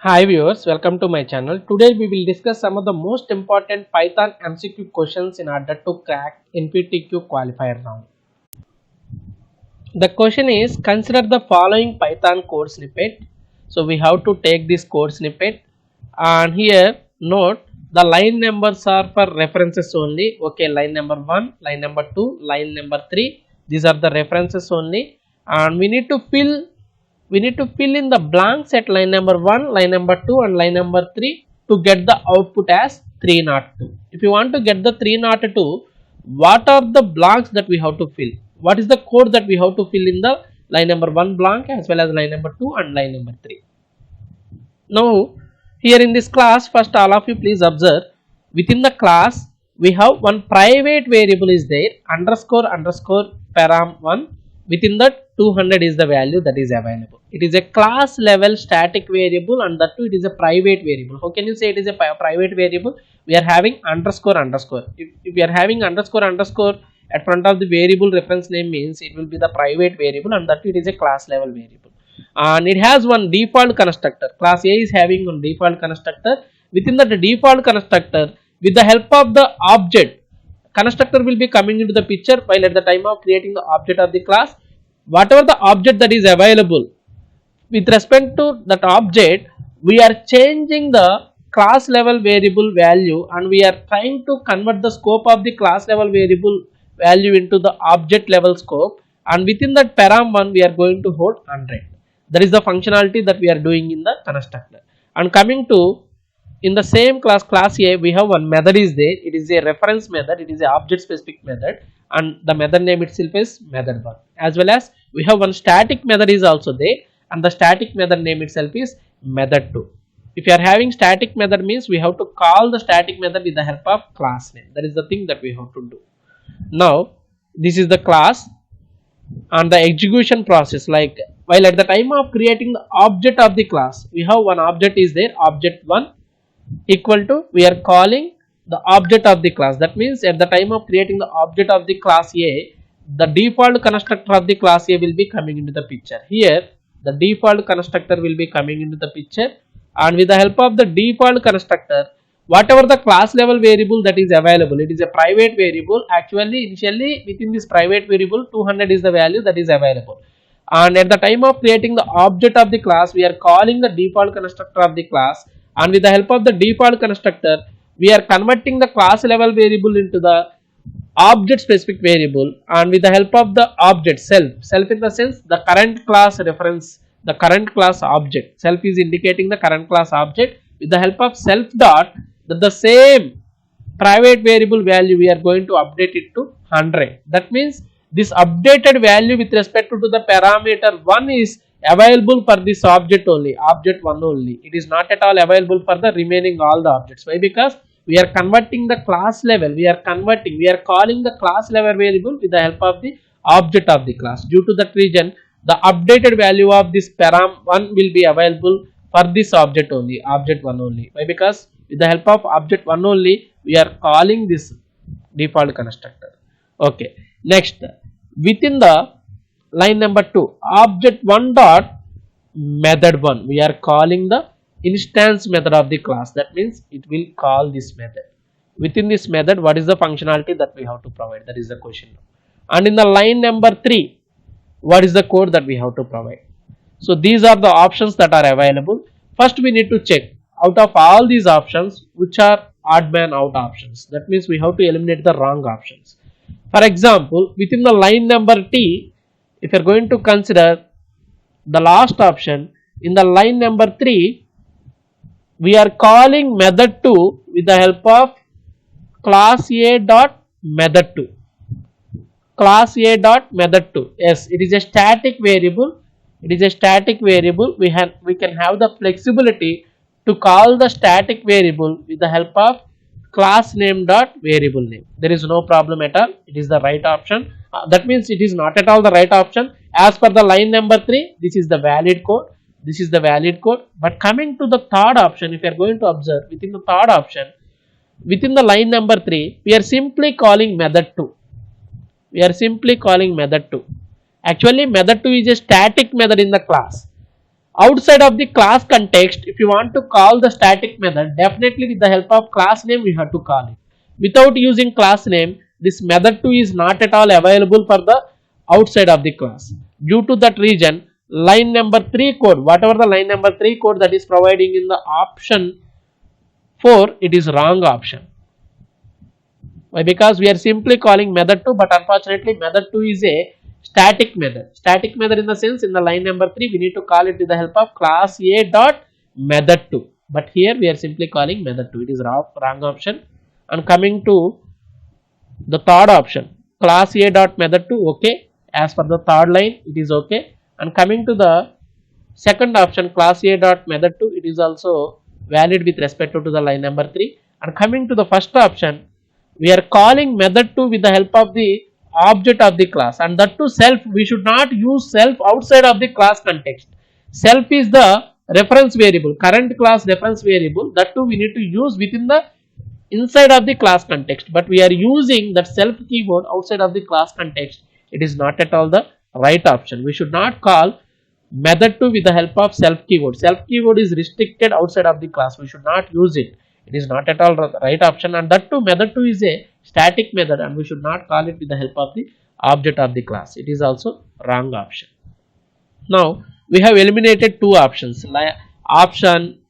Hi viewers, welcome to my channel. Today we will discuss some of the most important Python MCQ questions in order to crack NPTQ qualifier round. The question is, consider the following Python code snippet. So we have to take this code snippet, and here note the line numbers are for references only. Okay, line number 1, line number 2, line number 3, these are the references only, and we need to fill in the blanks at line number 1, line number 2 and line number 3 to get the output as 302. If you want to get the 302, what are the blanks that we have to fill? What is the code that we have to fill in the line number 1 blank as well as line number 2 and line number 3? Now here in this class, first all of you please observe, within the class we have one private variable is there, underscore underscore param1. Within that 200 is the value that is available. It is a class level static variable, and that too it is a private variable. How can you say it is a private variable? We are having underscore underscore. If we are having underscore underscore at front of the variable reference name, means it will be the private variable, and that too it is a class level variable. And it has one default constructor. Class A is having one default constructor. Within that default constructor, with the help of the object, constructor will be coming into the picture, while at the time of creating the object of the class, whatever the object that is available, with respect to that object, we are changing the class level variable value, and we are trying to convert the scope of the class level variable value into the object level scope, and within that param1 we are going to hold 100. That is the functionality that we are doing in the constructor. And coming to in the same class A, we have one method is there. It is a reference method, it is a object specific method, and the method name itself is method1. As well as we have one static method is also there, and the static method name itself is method2. If you are having static method, means we have to call the static method with the help of class name. That is the thing that we have to do. Now this is the class and the execution process, like while at the time of creating the object of the class, we have one object is there, object1 equal to, we are calling the object of the class. That means at the time of creating the object of the class A, the default constructor of the class A will be coming into the picture. Here the default constructor will be coming into the picture, and with the help of the default constructor, whatever the class level variable that is available, it is a private variable. Actually initially within this private variable 200 is the value that is available, and at the time of creating the object of the class, we are calling the default constructor of the class, and with the help of the default constructor, we are converting the class level variable into the object specific variable, and with the help of the object self in the sense the current class reference, the current class object, self is indicating the current class object. With the help of self dot, the same private variable value we are going to update it to 100. That means this updated value with respect to the parameter 1 is available for this object only, object 1 only. It is not at all available for the remaining all the objects. Why? Because we are converting the class level, we are calling the class level variable with the help of the object of the class. Due to that reason, the updated value of this param1 will be available for this object only, object 1 only. Why? Because with the help of object 1 only, we are calling this default constructor. Okay, next, within the line number 2, object 1 dot method 1, we are calling the instance method of the class. That means it will call this method. Within this method, what is the functionality that we have to provide? That is the question. And in the line number 3, what is the code that we have to provide? So these are the options that are available. First we need to check out of all these options which are odd man out options. That means we have to eliminate the wrong options. For example, within the line number T, if you are going to consider the last option, in the line number 3, we are calling method 2 with the help of class A dot method 2. Class A dot method 2. Yes, it is a static variable. It is a static variable. We can have the flexibility to call the static variable with the help of class name dot variable name. There is no problem at all. It is the right option. That means it is not at all the right option. As per the line number 3, this is the valid code. This is the valid code. But coming to the third option, if you are going to observe within the third option, within the line number 3, we are simply calling method 2. We are simply calling method 2. Actually, method 2 is a static method in the class. Outside of the class context, if you want to call the static method, definitely with the help of class name we have to call it. Without using class name, this method 2 is not at all available for the outside of the class. Due to that reason, line number 3 code, whatever the line number 3 code that is providing in the option 4, it is wrong option. Why? Because we are simply calling method 2, but unfortunately method 2 is a static method. Static method in the sense, in the line number 3 we need to call it with the help of class A dot method 2, but here we are simply calling method 2. It is wrong option. And coming to the third option, class A dot method 2, okay, as per the third line it is okay. And coming to the second option, class A dot method 2, it is also valid with respect to the line number 3. And coming to the first option, we are calling method 2 with the help of the object of the class, and that to self. We should not use self outside of the class context. Self is the reference variable, current class reference variable, that too we need to use within the inside of the class context, but we are using that self keyword outside of the class context. It is not at all the right option. We should not call method 2 with the help of self keyword. Self keyword is restricted outside of the class. We should not use it. It is not at all the right option, and that too method 2 is a static method, and we should not call it with the help of the object of the class. It is also wrong option. Now we have eliminated two options. Option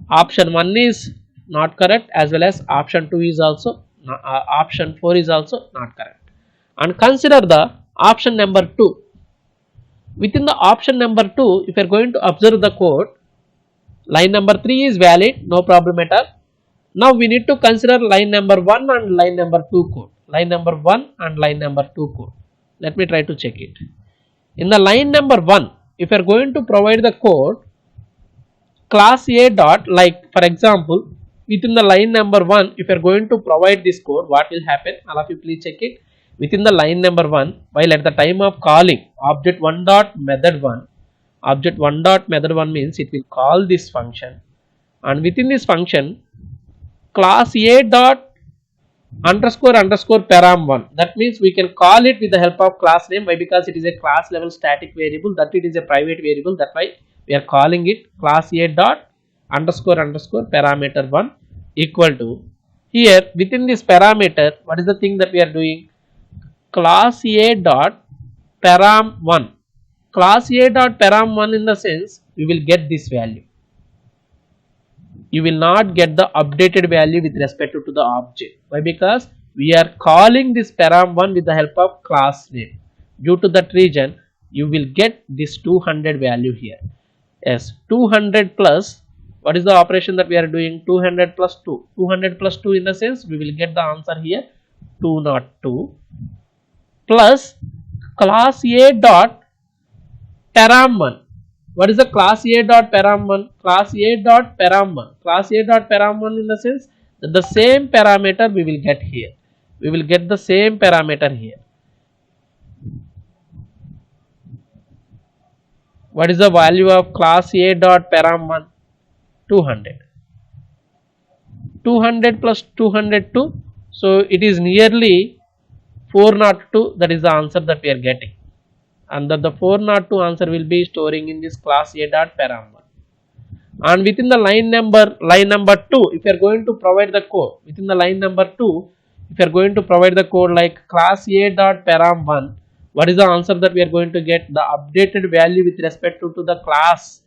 1 is not correct, as well as option 2 is also option 4 is also not correct. And consider the option number 2. Within the option number 2, if you are going to observe the code, line number 3 is valid, no problem at all. Now we need to consider line number 1 and line number 2 code. Line number 1 and line number 2 code. Let me try to check it. In the line number 1, if you are going to provide the code, class A dot, like for example, within the line number 1, if you are going to provide this code, what will happen? All of you please check it. Within the line number 1, while at the time of calling object 1 dot method 1, object 1 dot method 1 means it will call this function, and within this function, class A dot underscore param 1, that means we can call it with the help of class name. Why? Because it is a class level static variable, that it is a private variable, that why we are calling it class A dot underscore parameter 1 equal to, here within this parameter, what is the thing that we are doing? Class A dot param 1. Class A dot param 1 in the sense we will get this value. You will not get the updated value with respect to the object. Why? Because we are calling this param 1 with the help of class name. Due to that reason, you will get this 200 value here. Yes, 200 plus, what is the operation that we are doing? 200 plus 2. 200 plus 2 in the sense we will get the answer here 202 plus class A dot param 1. What is the class A dot param 1? Class A dot param 1. Class A dot param 1 in the sense that the same parameter we will get here. We will get the same parameter here. What is the value of class A dot param 1? 200. 200 plus 202. So it is nearly 402. That is the answer that we are getting. And the 402 answer will be storing in this class A dot param 1. And within the line number 2, if you are going to provide the code, within the line number 2, if you are going to provide the code like class A dot param 1, what is the answer that we are going to get? The updated value with respect to the class,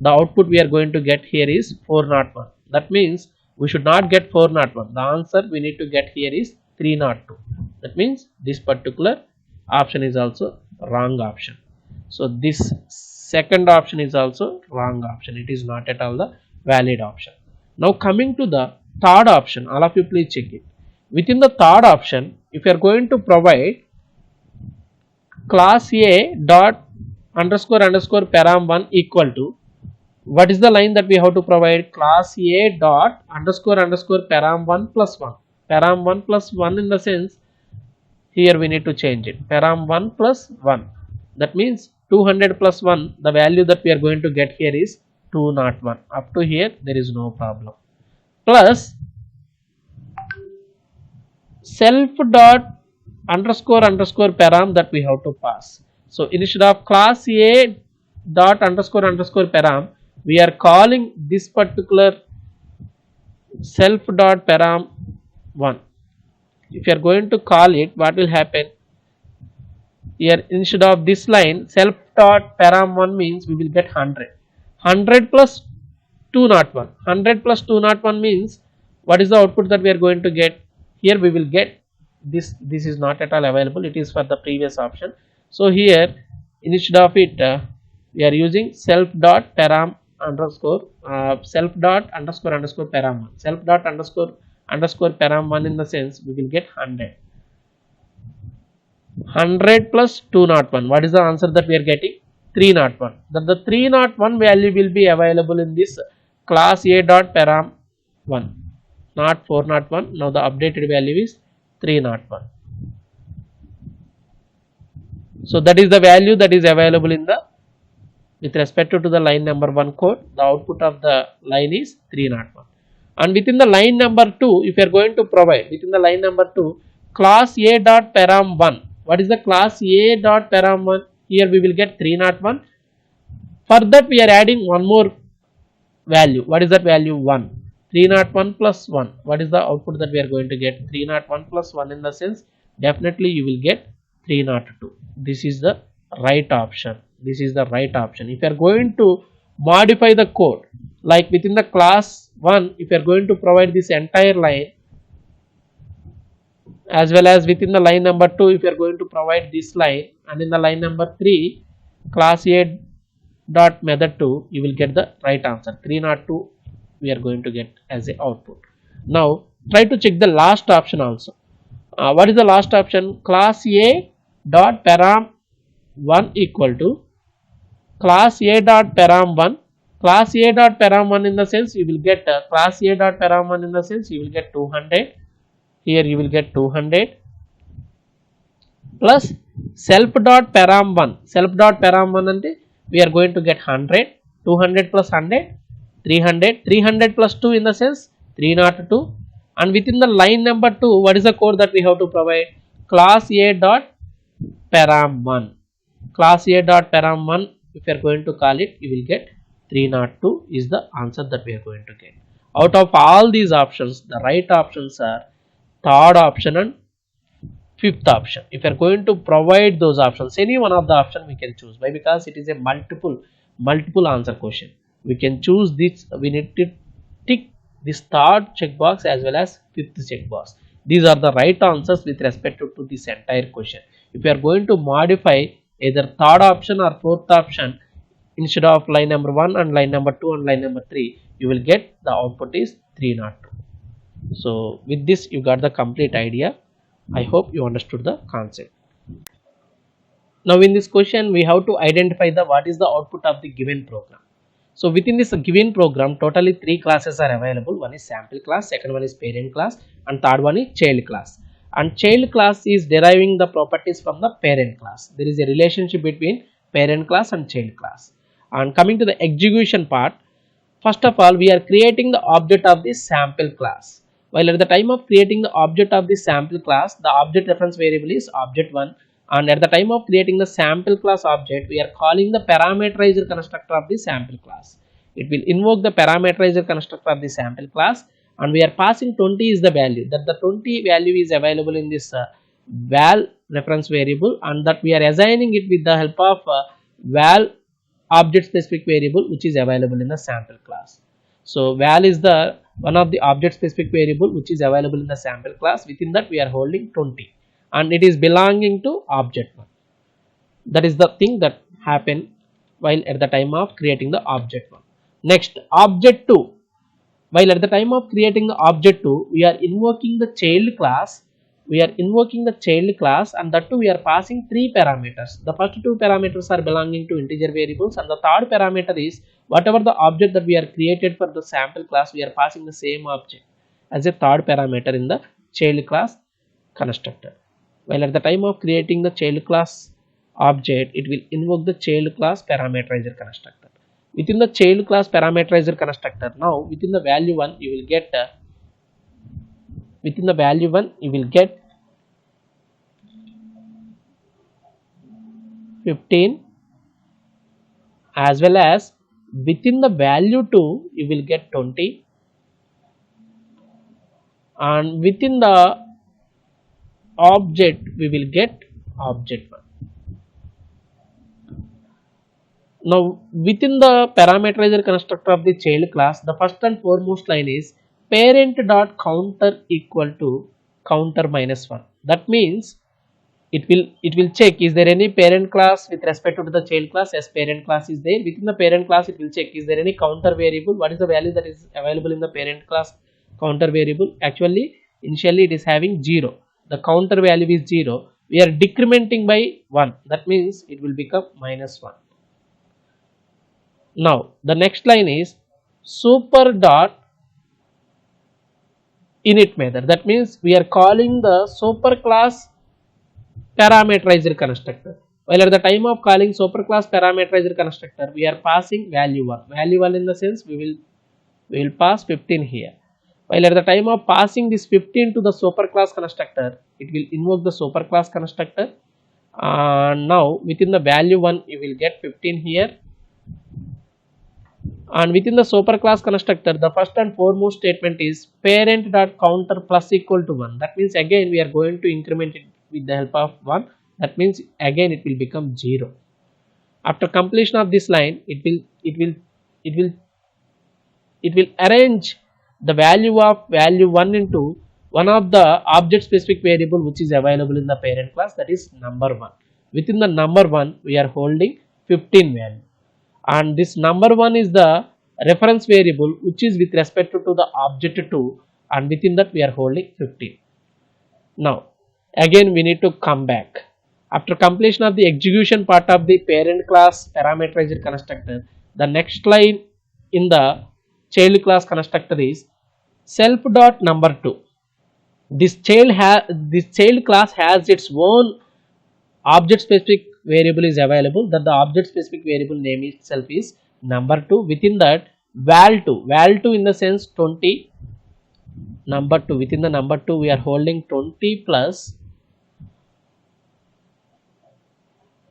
the output we are going to get here is 401. That means we should not get 401. The answer we need to get here is 302. That means this particular option is also wrong option. So this second option is also wrong option. It is not at all the valid option. Now coming to the third option, all of you please check it. Within the third option, if you are going to provide class A dot underscore param 1 equal to, what is the line that we have to provide? Class A dot underscore param 1 plus 1. Param 1 plus 1 in the sense, here we need to change it. Param 1 plus 1. That means 200 plus 1, the value that we are going to get here is 201. Up to here there is no problem. Plus self dot underscore param that we have to pass. So instead of class A dot underscore underscore param, we are calling this particular self dot param 1. If you are going to call it, what will happen here? Instead of this line self dot param 1 means we will get 100 plus 201. 100 plus 201 means what is the output that we are going to get? Here we will get this is not at all available, it is for the previous option. So here instead of it we are using self dot param underscore self dot underscore underscore param 1. Self dot underscore underscore param 1 in the sense we will get 100. 100 plus 201. What is the answer that we are getting? 301. That the 301 value will be available in this class A dot param 1, not 401. Now the updated value is 301. So that is the value that is available in the with respect to the line number 1 code. The output of the line is 301. And within the line number 2, if you are going to provide within the line number 2 class A dot param 1. What is the class A dot param 1? Here we will get 301. For that we are adding one more value. What is that value? 1. 301 plus 1. What is the output that we are going to get? 301 plus 1 in the sense definitely you will get 302. This is the right option. This is the right option. If you are going to modify the code, like within the class 1, if you are going to provide this entire line, as well as within the line number 2, if you are going to provide this line, and in the line number 3, class A dot method 2, you will get the right answer. 302 we are going to get as a output. Now try to check the last option also. What is the last option? Class A dot param 1 equal to class A dot param 1. Class A dot param 1 in the sense you will get class A dot param 1 in the sense you will get 200. Here you will get 200 plus self dot param 1. Self dot param 1 ante we are going to get 100. 200 plus 100, 300. 300 plus 2 in the sense 302. And within the line number 2, what is the code that we have to provide? Class A dot param 1. Class A dot param 1, if you are going to call it, you will get 302 is the answer that we are going to get. Out of all these options, the right options are third option and fifth option. If you are going to provide those options, any one of the option we can choose. Why? Because it is a multiple answer question. We can choose this. We need to tick this third checkbox as well as fifth checkbox. These are the right answers with respect to this entire question. If you are going to modify either third option or fourth option instead of line number 1 and line number 2 and line number 3, you will get the output is 302. So with this you got the complete idea. I hope you understood the concept. Now in this question we have to identify the what is the output of the given program. So within this given program totally 3 classes are available. One is sample class, second one is parent class, and third one is child class. And child class is deriving the properties from the parent class. There is a relationship between parent class and child class. And coming to the execution part, first of all we are creating the object of the sample class. While at the time of creating the object of the sample class, the object reference variable is object 1, and at the time of creating the sample class object, we are calling the parameterizer constructor of the sample class. It will invoke the parameterizer constructor of the sample class, and we are passing 20 is the value. That the 20 value is available in this val reference variable, and that we are assigning it with the help of val object specific variable which is available in the sample class. So val is the one of the object specific variable which is available in the sample class. Within that we are holding 20 and it is belonging to object 1. That is the thing that happened while at the time of creating the object 1. Next, object 2. While at the time of creating the object 2, we are invoking the child class. We are invoking the child class, and that too we are passing 3 parameters. The first 2 parameters are belonging to integer variables, and the third parameter is whatever the object that we are created for the sample class, we are passing the same object as a third parameter in the child class constructor. While at the time of creating the child class object, it will invoke the child class parameterizer constructor. Within the child class parameterizer constructor, now within the value 1 you will get 15 as well as within the value 2 you will get 20, and within the object we will get object 1. Now within the parameterizer constructor of the child class, the first and foremost line is parent dot counter equal to counter minus 1. That means it will check is there any parent class with respect to the child class. Yes, parent class is there. Within the parent class it will check is there any counter variable, what is the value that is available in the parent class counter variable. Actually initially it is having 0, the counter value is 0, we are decrementing by 1, that means it will become minus 1. Now the next line is super dot init method. That means we are calling the super class parameterizer constructor. While at the time of calling super class parameterizer constructor, we are passing value 1. Value 1 in the sense we will pass 15 here. While at the time of passing this 15 to the super class constructor, it will invoke the super class constructor. Now within the value 1 you will get 15 here, and within the super class constructor the first and foremost statement is parent dot counter plus equal to 1. That means again we are going to increment it with the help of 1. That means again it will become 0. After completion of this line, it will arrange the value of value 1 into one of the object specific variable which is available in the parent class, that is number 1. Within the number 1 we are holding 15 value, and this number 1 is the reference variable which is with respect to the object 2, and within that we are holding 15. Now again we need to come back. After completion of the execution part of the parent class parameterizer constructor, the next line in the child class constructor is self dot number 2. This child class has its own object specific variable is available, that the object specific variable name itself is number 2. Within that val2 in the sense 20, number 2, within the number 2 we are holding 20 plus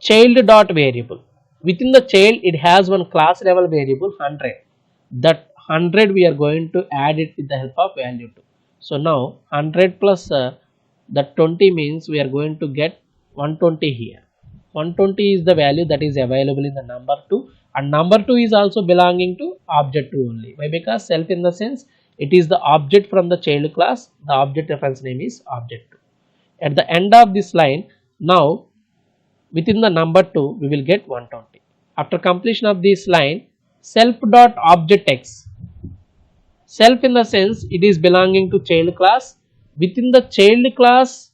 child dot variable. Within the child it has one class level variable 100. That 100 we are going to add it with the help of value 2. So now 100 plus that 20 means we are going to get 120 here. 120 is the value that is available in the number 2, and number 2 is also belonging to object 2 only. Why? Because self in the sense it is the object from the child class, the object reference name is object 2. At the end of this line, now within the number 2 we will get 120. After completion of this line, self dot object x. Self in the sense it is belonging to child class. Within the child class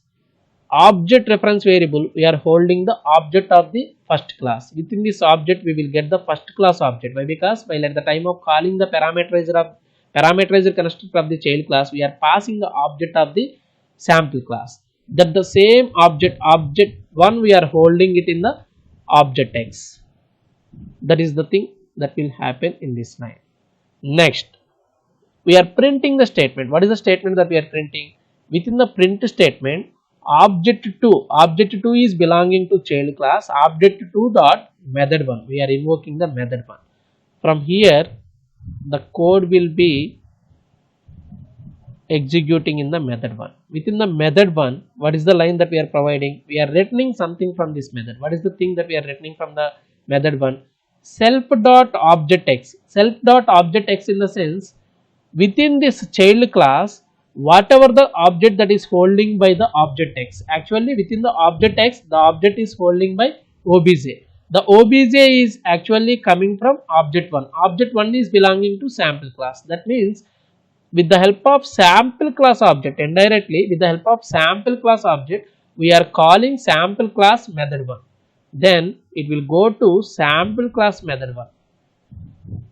object reference variable we are holding the object of the first class. Within this object we will get the first class object. Why? Because while at the time of calling the parameterizer constructor of the child class, we are passing the object of the sample class. That the same object 1 we are holding it in the object x. That is the thing that will happen in this line. Next we are printing the statement. What is the statement that we are printing? Within the print statement, object 2 is belonging to child class, object 2 dot method 1, we are invoking the method 1. From here the code will be executing in the method 1. Within the method 1, what is the line that we are providing? We are returning something from this method. What is the thing that we are returning from the method 1? Self dot object x. Self dot object x in the sense within this child class, whatever the object that is holding by the object x. Actually within the object x, the object is holding by obj. The obj is actually coming from object 1. Object 1 is belonging to sample class. That means with the help of sample class object, indirectly with the help of sample class object, we are calling sample class method 1. Then it will go to sample class method 1.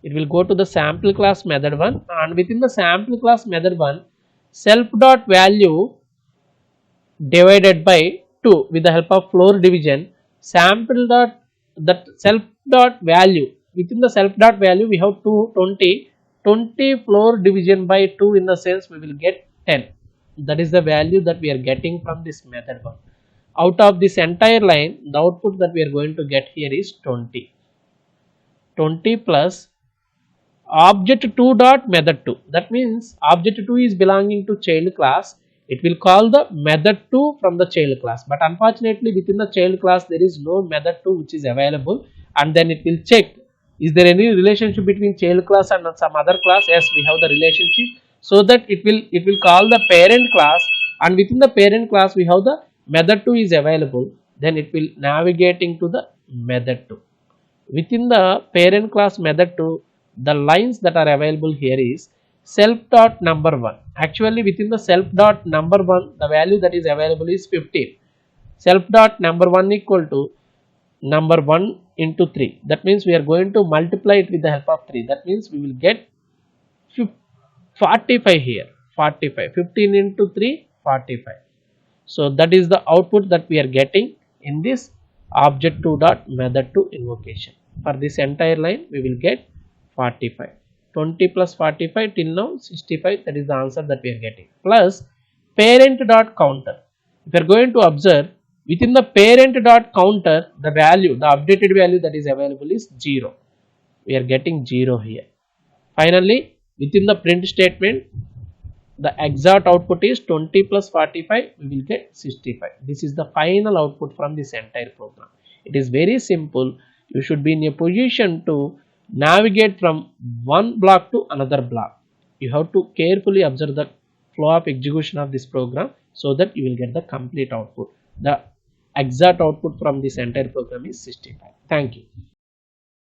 It will go to the sample class method 1, and within the sample class method 1, self dot value divided by 2 with the help of floor division, sample dot that self dot value, within the self dot value we have 20 floor division by 2 in the sense we will get 10. That is the value that we are getting from this method 1. Out of this entire line, the output that we are going to get here is 20. 20 plus object 2 dot method 2. That means object 2 is belonging to child class. It will call the method 2 from the child class, but unfortunately within the child class there is no method 2 which is available, and then it will check is there any relationship between child class and some other class. Yes, we have the relationship, so that it will call the parent class, and within the parent class we have the method 2 is available, then it will navigating to the method 2. Within the parent class method 2, the lines that are available here is self dot number 1. Actually within the self dot number 1, the value that is available is 15. Self dot number 1 equal to number 1 into 3. That means we are going to multiply it with the help of 3. That means we will get 45 here. 45, 15 into 3, 45. So that is the output that we are getting in this object 2 dot method 2 invocation. For this entire line we will get 45. 20 plus 45 till now 65. That is the answer that we are getting. Plus parent dot counter. If you are going to observe, within the parent dot counter, the value, the updated value that is available is 0. We are getting 0 here. Finally, within the print statement, the exact output is 20 plus 45, we will get 65. This is the final output from this entire program. It is very simple. You should be in a position to navigate from one block to another block. You have to carefully observe the flow of execution of this program so that you will get the complete output. The exact output from this entire program is 65. Thank you.